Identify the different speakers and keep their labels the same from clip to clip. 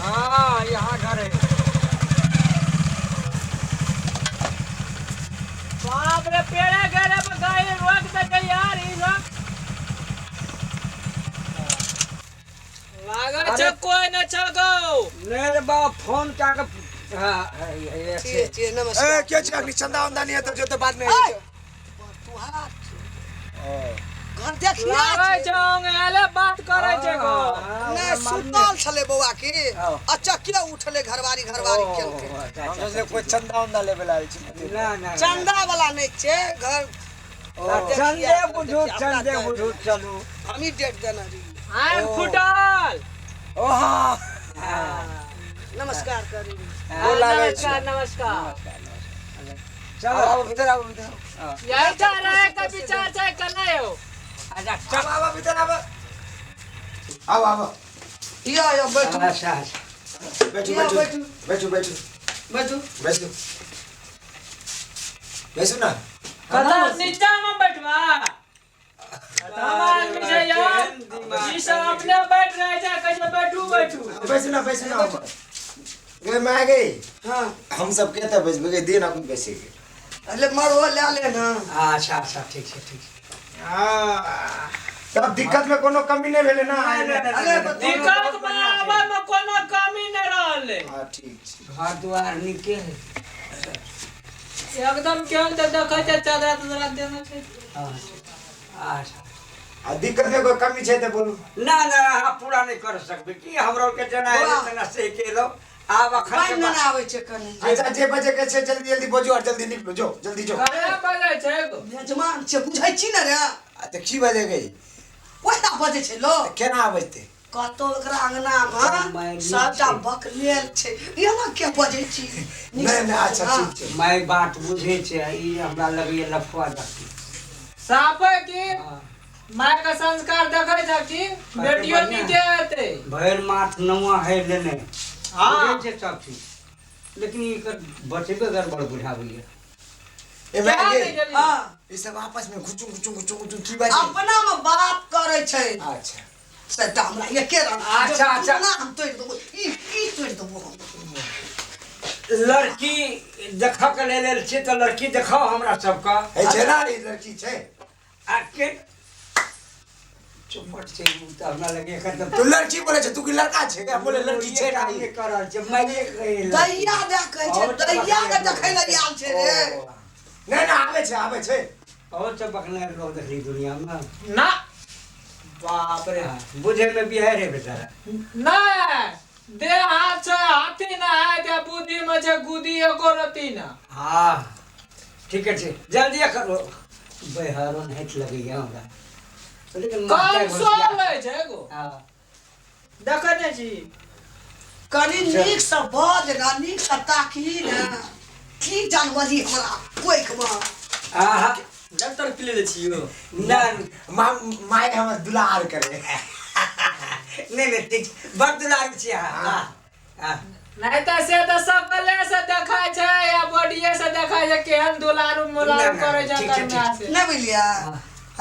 Speaker 1: हाँ यहाँ घर है।
Speaker 2: बाप रे पेड़े घेरे पे गाय रोक दे यार ई लोग लागा छ कोई न चल गो
Speaker 1: नहीं रे बाबा फोन क्या कर हाँ
Speaker 3: जी नमस्कार।
Speaker 4: ए क्या चाहिए चंदा वंदा नहीं है तो जो तो बाद में
Speaker 3: तू हाथ घर देखिया
Speaker 2: लागा जाओगे आले बात करे छे गो
Speaker 3: ने सुतल छले बौआ के अच्छा किया उठले घरवारी खेल के
Speaker 4: हम सोचे कोई चंदा वंदा लेवल आइल छी
Speaker 1: ना ना
Speaker 3: चंदा वाला नहीं छे घर
Speaker 1: चंदे बुझू चलू
Speaker 3: हम ही डेट देना जी
Speaker 2: आई एम फुटल
Speaker 4: ओ हां
Speaker 3: नमस्कार करी
Speaker 2: नमस्कार नमस्कार
Speaker 4: चलो आओ भीतर आओ भीतर
Speaker 2: यही जा रहे का विचार छै कने हो
Speaker 1: आजा
Speaker 4: चल आओ भीतर आओ आओ आओ
Speaker 3: या बैठो
Speaker 1: अच्छा
Speaker 4: बैठो
Speaker 3: या
Speaker 4: बैठो बैठो बैठो
Speaker 3: बैठो
Speaker 4: बैठो बैठो ना
Speaker 2: कदा नीचा में बैठवा तमाम विषय यार जी सब अपने बैठ रहे थे कैसे बैठू
Speaker 4: ना गए मैं गई
Speaker 3: हां
Speaker 4: हम सब कहते बस गए दिन अपन पैसे के
Speaker 3: अरे मरो ले ले ना
Speaker 1: अच्छा ठीक है
Speaker 4: तब दिक्कत में कोनो कमी नहीं भेले ना
Speaker 3: अरे
Speaker 2: दिक्कत में आवा में कोनो कमी न रहले
Speaker 4: हां ठीक छै
Speaker 1: घर द्वार निके है
Speaker 2: एकदम क्यों तो देखै छै चादर देना छै
Speaker 1: अच्छा
Speaker 4: आ दिक्कत में कोई कमी छै तो बोलू
Speaker 1: ना हम पूरा नहीं कर सकबे कि हमरो के जना है तना से के लो आब अखन
Speaker 3: भाई
Speaker 1: के
Speaker 3: ना आवे छे कने
Speaker 4: अच्छा जे बजे के छै जल्दी जल्दी बोझो और जल्दी निकलो जो जल्दी जो
Speaker 2: करे बजे छै गो
Speaker 3: यजमान छे बुझै छी ना रे
Speaker 4: आ त की बजे गई
Speaker 3: ओहिना बजे छे लो
Speaker 4: केना बजते
Speaker 3: कतो एकरा अंगना में सबटा बकलेल छे एना के बजे छी
Speaker 4: नहीं अच्छा ठीक छै
Speaker 1: मैं बात बुझे छे ई हमरा लगे लफवा दकी
Speaker 2: सापे की माय का संस्कार देखै छ की बेटियों नीचे आते
Speaker 1: भैर माथ नवा है लेने
Speaker 2: हां
Speaker 1: बुझे छे सब चीज लेकिन ई बचबे गड़बड़ बुझाबैया
Speaker 4: ए मैं गई
Speaker 3: हां
Speaker 4: ई सब आपस में घुचू की बात
Speaker 3: अपना में बात करे छे
Speaker 4: अच्छा
Speaker 3: सेटा हमरा एके रंग
Speaker 1: अच्छा
Speaker 3: ना हम तोड़ देबो ई तोड़ देबो
Speaker 1: लड़की देखा के लेल छे तो लड़की देखाओ हमरा सबका
Speaker 4: है छै ना ई लड़की छै
Speaker 1: आके चुपट से त हमरा लगे एखन
Speaker 4: तू लड़की बोले छै तू की लड़का छै क्या बोले लड़की छै ना
Speaker 1: ये करल छे मैं ये कहल
Speaker 3: दैया देखै छे दैया के देखै ल आल छे रे
Speaker 4: नहीं ना आवे छै
Speaker 1: और चपकने लोग देखली दुनिया में
Speaker 2: ना
Speaker 1: बाप रे बुझे में बिहार है बेचारा
Speaker 2: ना दे हाथ से हाथी ना है ते बुद्धि में छे गुदी एको रती ना
Speaker 1: हां ठीक है जल्दी करो बेहारन हेठ लगैया हमरा लेकिन
Speaker 2: कौन सो ले छे गो
Speaker 1: हां
Speaker 2: देखने छी
Speaker 3: कनी नीक से बज ना नीक से ताकी ना की जानवरी हमरा कोई कमा
Speaker 1: आहा
Speaker 2: डॉक्टर के ले छियो
Speaker 1: ना
Speaker 4: माय हम दुलार करे
Speaker 1: नहीं ठीक बड़ दुलार छी हां
Speaker 2: नहीं तो सकले से देखा छे या बॉडीए से देखा छे केहन दुलारू मुलारू करे छे कन्या से
Speaker 3: नहीं बुझलिया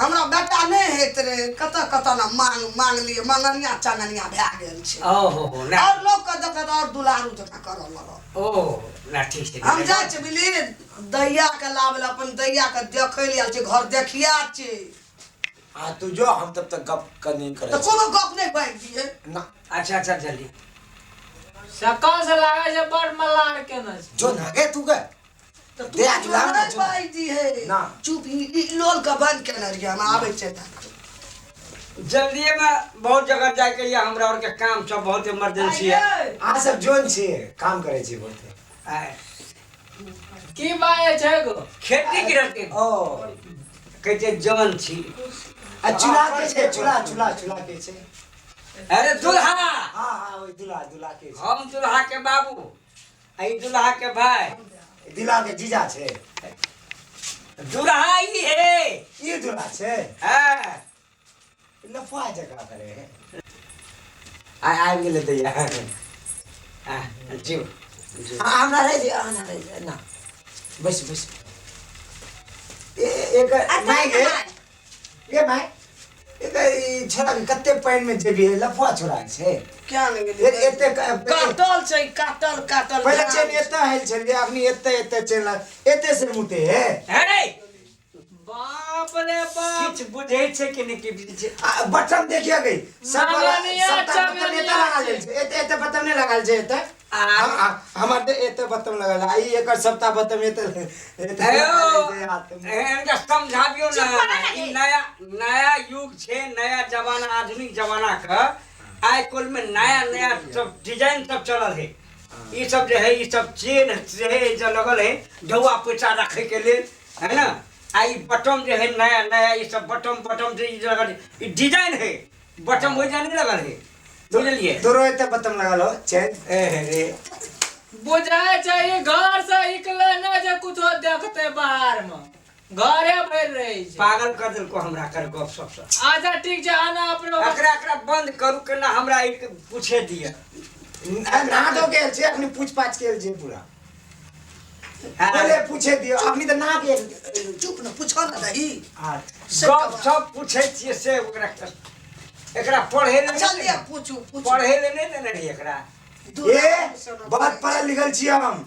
Speaker 3: हमरा बेटा नहीं हेत रे कत ना मांग लिए मंगनिया चंगनिया भै गेल छे
Speaker 1: ओहो ना
Speaker 3: और लोग का देखत और दुलारू जका करल लग
Speaker 1: ओ ना ठीक है
Speaker 3: हम जाय छे बिली दैया के लावल अपन दैया के देखै लेल छे घर देखिया छे
Speaker 4: हां तू जो हम तब तक गप करनी करे
Speaker 3: तो कोनो गप नहीं बाज दिए
Speaker 4: ना
Speaker 1: अच्छा जल्दी
Speaker 2: सकल से लागे छे बड़ मलार के न
Speaker 4: जो ना गे तू के
Speaker 3: तो
Speaker 4: दे आज
Speaker 3: तू
Speaker 4: लाग
Speaker 3: नहीं बाज दी है
Speaker 4: ना
Speaker 3: चुप ई लोल का बंद के नरिया में आवे छे
Speaker 1: जल्दी में बहुत जगह जाए के लिए हमरा और के काम सब बहुत इमरजेंसी है
Speaker 4: आ सब जोन छी काम करे छी बोलते
Speaker 1: आय,
Speaker 2: की बाय छे गो
Speaker 1: खेती गिरते
Speaker 4: ओ
Speaker 1: कहै छै जवान छी
Speaker 4: आ चूल्हा के छै चूल्हा के छै
Speaker 1: अरे दुल्हा
Speaker 4: हां ओई दुल्हा के छै
Speaker 1: हम दुल्हा के बाबू आई दुल्हा के भाई
Speaker 4: दिला के जीजा छै
Speaker 1: दुल्हा ही है
Speaker 4: ये दुल्हा छै
Speaker 1: हां
Speaker 4: लफा जगह करे आ गेले त यार
Speaker 1: आ जीव
Speaker 4: हमरा रह दे ना बस एक माय गे ये माय
Speaker 1: छोरा कते पानी में जेबी लफुआ छोरा छे
Speaker 3: क्या नहीं
Speaker 1: ए एते
Speaker 3: काटल छै काटल
Speaker 1: पहले चेन एते हेल छलिए अखनी एते चेन एते से मुते है
Speaker 2: अरे बाप रे बाप
Speaker 1: किछ बुझै छै कि नहीं कि बटन देखिए गई सब बटन एते लगा लेल छै एते बटन नहीं लगाल छै एते हमर एते बटन लगल आई एकर सप्ताह बटन एते
Speaker 2: एनका समझाबियो ना ई नया युग छे नया जमाना आधुनिक जमाना का आइ कुल में नया सब डिजाइन सब चलल है ई सब जो है ई सब चेन है जो लगल है ढौआ पैसा रखे के लिए है ना आई बटन जो है नया ये सब बटन से ई लगल ई डिजाइन है बटन हो जाने लगल है बुझलिए
Speaker 1: तोरो एते बटन लगल हो चेन रे
Speaker 2: बुझाए चाहिए घर से निकले ना जे कुछ देखते बाहर में घरे भर रही छै पागल कर दिल को हमरा कर गप सब से अच्छा ठीक छै आना अपनो एकरा बंद करू के ना हमरा ई पूछे दिया
Speaker 1: ना दो गेल छै अखनी पूछ पाछ गेल छै पूरा पहले पूछे दियो अखनी त ना गेल
Speaker 3: चुप न पूछो न दही
Speaker 1: गप सब पूछे छिए से एकरा पढ़े ले
Speaker 3: चलिए पूछू
Speaker 1: पढ़े ले नहीं देने रही एकरा ए बहुत पढ़ल लिखल छी हम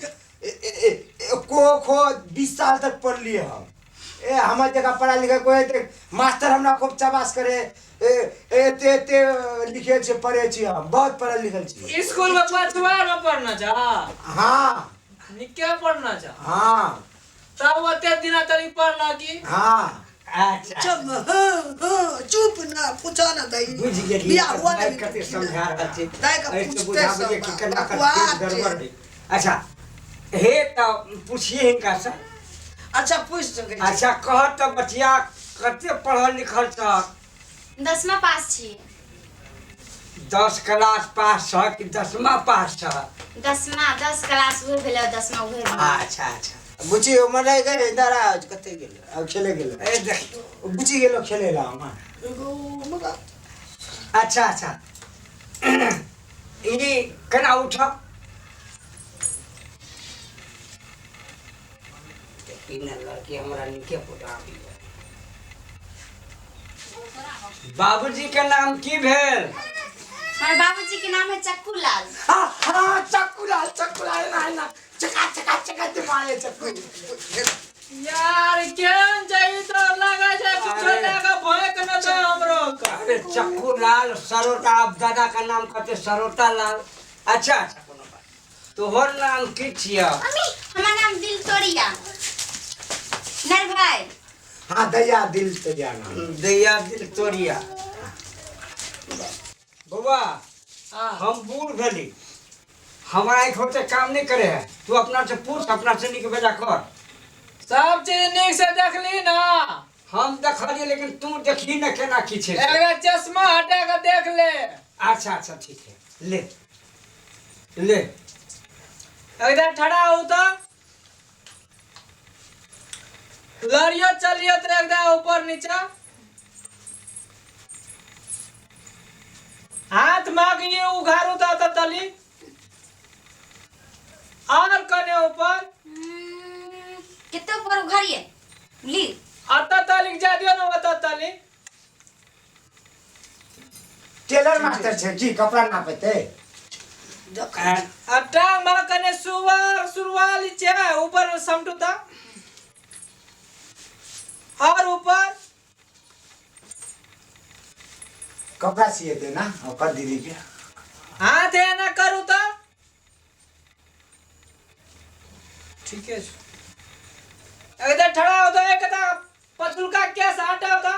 Speaker 1: को 20 साल तक पढ़ लिए हम ए हमर जगह पढ़ा लिखा कोई मास्टर हमरा खूब चबास करे एते लिखे छे पढ़े छी हम बहुत पढ़ल लिखल छी
Speaker 2: स्कूल में पांचवार में पढ़ना जा
Speaker 1: हां
Speaker 2: निके पढ़ना जा
Speaker 1: हां
Speaker 2: तब ओते दिन तरी पढ़ना की
Speaker 1: हां
Speaker 3: अच्छा चुप ना पूछो ना दही
Speaker 1: बुझ गेली
Speaker 3: बिया हुआ नहीं
Speaker 1: कते समझा रहल छी
Speaker 3: दाई का पूछते
Speaker 1: कि केना करते गड़बड़ है अच्छा हे त पूछिए इनका से
Speaker 3: अच्छा पूछ सके
Speaker 1: अच्छा कह त बचिया कते पढ़ल लिखल छ
Speaker 5: 10मा पास छी
Speaker 1: 10 क्लास पास छ कि 10मा पास छ
Speaker 5: 10 क्लास हुए भेले 10मा हुए
Speaker 1: अच्छा बुची उमर रह गए इधर आज कते गेल अब खेले गेल ए देख बुची गेलो खेले ला हम अच्छा इनी केना उठा इना लड़की हमरा निके पुटा बाबूजी के नाम की भेल
Speaker 5: हमारे बाबूजी के नाम है चक्कू लाल
Speaker 1: हां चक्कू लाल ना चका ते मारे चक्कू
Speaker 2: यार केन जाई तो लगा जाए कुछ लगा भय के न दे हमरो
Speaker 1: अरे चक्कू लाल सरोटा अब दादा का नाम कहते सरोटा लाल अच्छा कोनो बात तोहर नाम की छिया
Speaker 5: मम्मी हमार नाम दिल तोड़िया नर भाई
Speaker 1: हां दया दिल तोड़िया बाबा हम बूढ़ भेली हमारा एक होते काम नहीं करे है तू अपना से पूछ अपना से निक बेजा कर
Speaker 2: सब चीज निक से देख ली ना
Speaker 1: हम देखलिए लेकिन तू देखी न केना की छे
Speaker 2: एगो चश्मा हटा के देख ले
Speaker 1: अच्छा ठीक है ले
Speaker 2: इधर खड़ा हो तो लड़ियो चलियो तो एकदम ऊपर नीचे हाथ मांगिए उघारू तो तली और कने ऊपर
Speaker 5: कितने ऊपर उघारिए ली
Speaker 2: अत तलिक जा दियो ना अत तली
Speaker 1: टेलर मास्टर छे की कपड़ा नापते
Speaker 2: टांग मा कने सुरवाल छे ऊपर समटुता और ऊपर
Speaker 1: कपड़ा सिए दे ना और दीदी के
Speaker 2: हाथ है ना करू तो ठीक है इधर खड़ा हो तो एक पतलू का केस हटा होता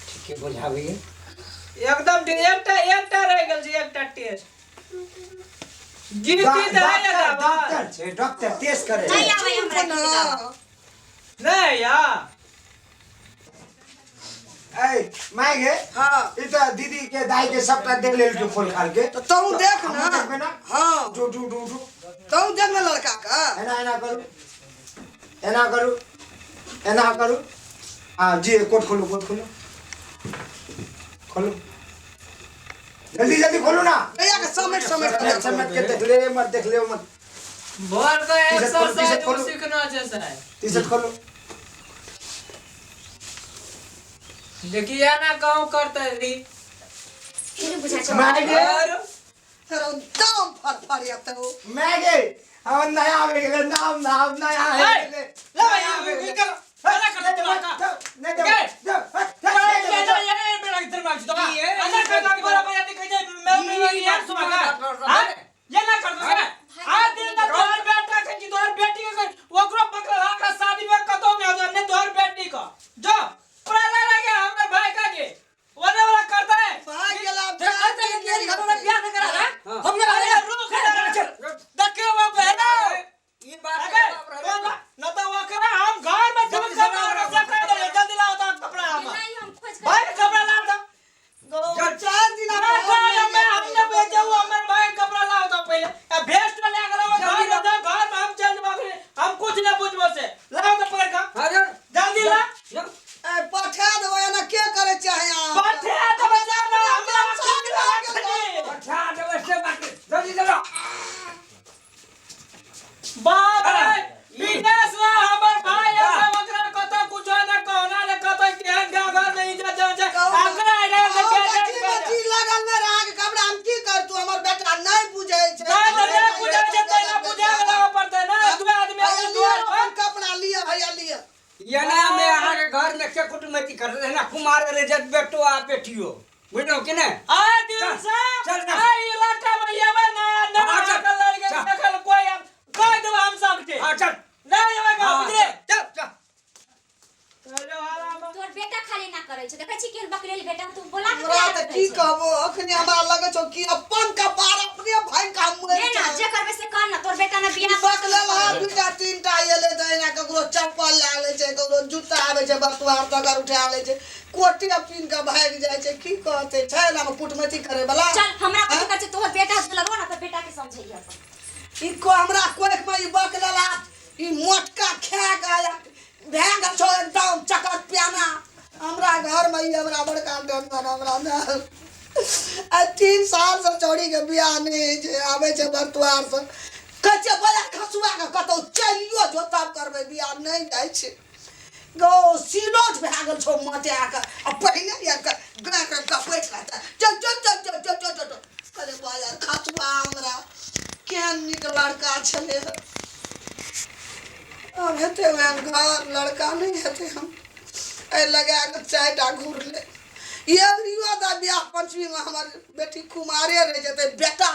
Speaker 1: ठीक है बुझाबिए
Speaker 2: एकदम एकटा रह गेल छै एकटा टेस्ट गिनती त है
Speaker 1: डॉक्टर छे डॉक्टर टेस्ट करे
Speaker 5: नहीं आवे हमरा की
Speaker 2: नहीं यार
Speaker 1: ए माय गे
Speaker 3: हां
Speaker 1: ई तो दीदी के दाई के सबटा देख लेल के खोल खाल के
Speaker 3: तो तू देख ना हां
Speaker 1: डू
Speaker 3: तू देख ना लड़का का
Speaker 1: एना करू हां जी कोट खोलो जल्दी खोलो ना
Speaker 3: भैया के समेट
Speaker 1: के देख ले मत
Speaker 6: बोल का
Speaker 1: टी-शर्ट खोलो, टी-शर्ट
Speaker 6: एक्सरसाइज
Speaker 1: खोलो।
Speaker 6: सीखना जैसा है।
Speaker 1: टी-शर्ट खोलो।
Speaker 6: देखिए ना गाँव करता है री।
Speaker 5: फिर बुझा छ
Speaker 1: मैगे
Speaker 6: और
Speaker 3: तेरो दम फड़फड़िया तो
Speaker 1: मैगे हम नया आवे गेले नाम नाम नया है गेले
Speaker 2: ले भाई ये कर वाला कर दे का
Speaker 1: नहीं दे
Speaker 2: ये ना कर दो बराबर याद कर दे मैं यार सुना हां ये ना कर दो आज दिन ना तोहर बेटा के तोहर बेटी के ओकरो पकड़ का शादी में कतो में हो ने तोहर बेटी का जो पराला लगे हमर भाई का के ओने वाला करता है
Speaker 3: भाग गेला
Speaker 2: देखते हैं कि घर में ब्याह नहीं करा रहा हम अरे रुक चल देखे वो बहना ये बात है न तो वो करा हम घर में जब कर दे जल्दी लाओ तो कपड़ा हम
Speaker 5: नहीं हम खोज कर
Speaker 2: भाई कपड़ा ला दो
Speaker 3: गो 4 दिन
Speaker 2: मैं हमने भेजा हुआ हमारे भाई कपड़ा लाओ तो पहले भेस्ट ले गलो घर में हम चल जाओगे हम कुछ ना पूछबो से लाओ तो पकड़ का हां जल्दी ला
Speaker 3: पठा देबो ना के करे चाहे आप
Speaker 2: पाठे तो बचा ना हम अच्छा तो से बाकी जल्दी चलो बाप रे विदेश में हमर भाई ऐसा वकरा कतो कुछ ना कहना ले कतो केहन घर नहीं जा आगरा आइले
Speaker 3: बच्ची लगल में राग कपड़ा हम की कर तू हमर बेटा नहीं बुझे छै
Speaker 2: नहीं पूजा जते ना पूजा वाला पड़ते ना दो आदमी
Speaker 3: दुआर कपड़ा लिया भैया लिया
Speaker 2: ये ना मैं आगे घर में के कुटुमती कर रहे ना कुमार रे जत बेटो आ बेटियो बुझो कि नहीं आ दिन से
Speaker 1: चल
Speaker 2: आ इलाका में ये ना ना लड़के देखल कोई हम कह दो हम सबके हां चल नहीं ये का उधर चल चल चलो वाला
Speaker 5: तोर बेटा खाली ना करे छ देखै छी केहन बकरेल बेटा तू बोला के
Speaker 3: हमरा त की कहबो अखनी हमरा लगे छौ कि अपन कपार अपने भाई का मुए
Speaker 5: ना जे करबे से कर ना तोर बेटा ना बियाह
Speaker 3: बकले ला दूटा तीनटा एले दैना ककरो चप्पल लाले छै ककरो जूता आवे छै बतुआर तगर उठा ले छै कोटिया पिन के भाग जाय छै की कहते छै ना कुटमती करे वाला
Speaker 5: चल हमरा को कर छ तोर बेटा लगो ना तो बेटा के समझैया
Speaker 3: ई को हमरा कोख में ई बकले ला ई मोटका खा के भैंग छो एकदम चकत पियाना हमरा घर में ही हमरा बड़का टेंशन हमरा ना 3 साल से छोड़ी के बियाह नहीं जे आवे छै बरतुआर से कच्चे बया खसुआ के कतो चलियो जो तब करबे बियाह नहीं जाय छै गो सिलोट भए गेल छौ मटे आके आ पहिने या ग्रा के कपैट लाता चल अरे बाजार खसुआ हमरा केहन निक लड़का छले अब हेते घर लड़का नहीं हेते हम ए लगा के 4टा घूर ले ये रिवा दा बियाह पंचमी में हमर बेटी कुमारे रह जते बेटा